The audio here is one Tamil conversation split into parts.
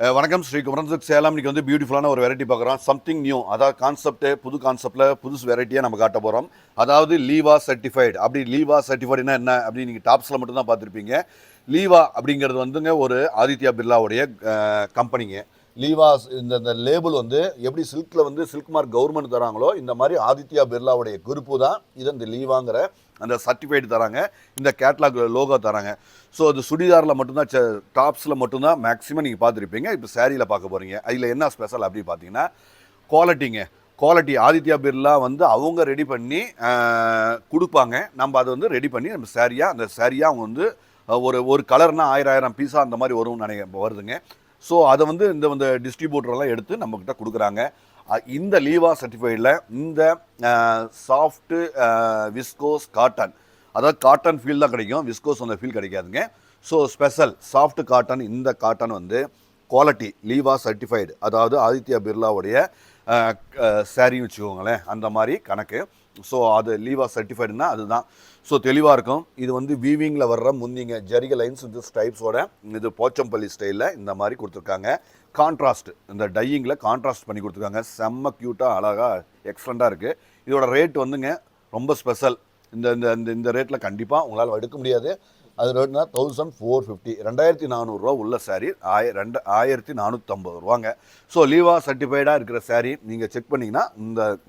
வணக்கம் ஸ்ரீ குமரன் சேலம். இன்னைக்கு வந்து பியூட்டிஃபுல்லான ஒரு வெரைட்டி பார்க்குறோம். சம்திங் நியூ, அதாவது கான்செப்ட்டு புது கான்செப்டில் புதுசு வெரைட்டியாக நம்ம காட்ட போகிறோம். அதாவது லீவா சர்டிஃபைடு. அப்படி லீவா சர்டிஃபைடுனா என்ன அப்படின்னு நீங்கள் டாப்ஸில் மட்டும்தான் பார்த்துருப்பீங்க. லீவா அப்படிங்கிறது வந்துங்க ஒரு ஆதித்யா பிர்லாவுடைய கம்பெனிங்க. லீவாஸ் இந்த லேபிள் வந்து எப்படி சில்கில் வந்து சில்க் மார்க் கவர்மெண்ட் தராங்களோ, இந்த மாதிரி ஆதித்யா பிர்லாவுடைய குரூப்பு தான் இது. இந்த லீவாங்கிற அந்த சர்டிஃபைடு தராங்க, இந்த கேட்லாக் லோகோ தராங்க. ஸோ அது சுடிதாரில் மட்டும்தான், டாப்ஸில் மட்டும்தான் மேக்ஸிமம் நீங்கள் பார்த்துருப்பீங்க. இப்போ சேரீயில் பார்க்க போகிறீங்க. அதில் என்ன ஸ்பெஷல் அப்படின்னு பார்த்தீங்கன்னா குவாலிட்டிங்க. குவாலிட்டி ஆதித்யா பிர்லா வந்து அவங்க ரெடி பண்ணி கொடுப்பாங்க. நம்ம அதை வந்து ரெடி பண்ணி நம்ம சேரீயாக, அந்த சேரீயாக அவங்க வந்து ஒரு கலர்னால் 1000 பீஸாக அந்த மாதிரி வருதுங்க. ஸோ அதை வந்து இந்த டிஸ்ட்ரிபியூட்டரெல்லாம் எடுத்து நம்மக்கிட்ட கொடுக்குறாங்க. இந்த லீவா சர்டிஃபைடில் இந்த சாஃப்ட்டு விஸ்கோஸ் காட்டன், அதாவது காட்டன் ஃபீல் தான் கிடைக்கும், விஸ்கோஸ் அந்த ஃபீல் கிடைக்காதுங்க. So special soft cotton. இந்த காட்டன் வந்து குவாலிட்டி லீவா சர்டிஃபைடு, அதாவது ஆதித்யா பிர்லாவுடைய சேரீ வச்சுக்கோங்களேன், அந்த மாதிரி கணக்கு. ஸோ அது லீவா சர்டிஃபைடுனா அதுதான். ஸோ தெளிவாக இருக்கும். இது வந்து வீவிங்கில் வர்ற முந்திங்க ஜரிக லைன்ஸ் இந்த ஸ்டைப்ஸோட இது போச்சம்பள்ளி ஸ்டைலில் இந்த மாதிரி கொடுத்துருக்காங்க. கான்ட்ராஸ்ட், இந்த டையிங்கில் கான்ட்ராஸ்ட் பண்ணி கொடுத்துருக்காங்க. செம்ம க்யூட்டாக அழகாக எக்ஸலண்ட்டாக இருக்குது. இதோட ரேட் வந்துங்க ரொம்ப ஸ்பெஷல். இந்த இந்த இந்த ரேட்டில் கண்டிப்பாக உங்களால் எடுக்க முடியாது. அது ரேட்னா 1450, 2400 உள்ள சாரீ 1450 ரூபாங்க. ஸோ லீவா சர்டிஃபைடாக இருக்கிற சாரீ நீங்கள் செக் பண்ணிங்கன்னா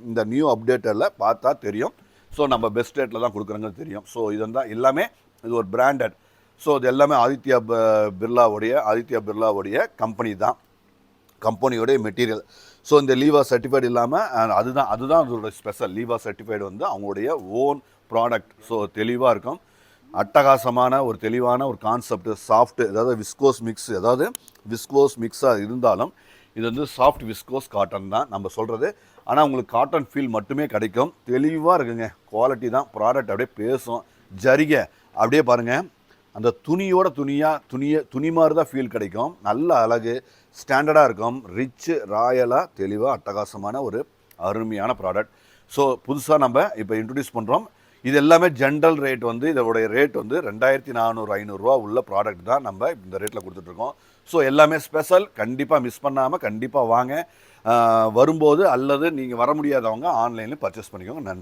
இந்த நியூ அப்டேட்டில் பார்த்தா தெரியும். ஸோ நம்ம பெஸ்ட் ரேட்டில் தான் கொடுக்குறோங்கிறது தெரியும். ஸோ இது வந்து எல்லாமே இது ஒரு பிராண்டட். ஸோ இது எல்லாமே ஆதித்யா பிர்லாவுடைய கம்பெனி தான், கம்பெனியோடைய மெட்டீரியல். ஸோ இந்த லீவா சர்டிஃபைடு இல்லாமல் அதுதான் அதோட ஸ்பெஷல். லீவா சர்டிஃபைடு வந்து அவங்களுடைய ஓன் ப்ராடக்ட். ஸோ தெளிவாக இருக்கும். அட்டகாசமான ஒரு தெளிவான ஒரு கான்செப்ட். சாஃப்ட்டு, அதாவது விஸ்கோஸ் மிக்ஸ், அதாவது விஸ்கோஸ் மிக்ஸாக இருந்தாலும் இது வந்து சாஃப்ட் விஸ்கோஸ் காட்டன் தான் நம்ம சொல்கிறது. ஆனால் உங்களுக்கு காட்டன் ஃபீல் மட்டுமே கிடைக்கும். தெளிவாக இருக்குங்க. குவாலிட்டி தான். ப்ராடக்ட் அப்படியே பேசும். ஜரிகை அப்படியே பாருங்கள், அந்த துணி மாதிரி தான் ஃபீல் கிடைக்கும். நல்ல அழகு, ஸ்டாண்டர்டாக இருக்கும். ரிச்சு, ராயலாக, தெளிவாக, அட்டகாசமான ஒரு அருமையான ப்ராடக்ட். ஸோ புதுசாக நம்ம இப்போ இன்ட்ரடியூஸ் பண்ணுறோம். இது எல்லாமே ஜென்ரல் ரேட் வந்து இதோடைய ரேட் வந்து 2400 500 உள்ள ப்ராடக்ட் தான் நம்ம இந்த ரேட்டில் கொடுத்துட்ருக்கோம். ஸோ எல்லாமே ஸ்பெஷல். கண்டிப்பாக மிஸ் பண்ணாமல் கண்டிப்பாக வாங்க. வரும்போது அல்லது நீங்கள் வர முடியாதவங்க ஆன்லைனில் பர்ச்சேஸ் பண்ணிக்கோங்க. நன்றி.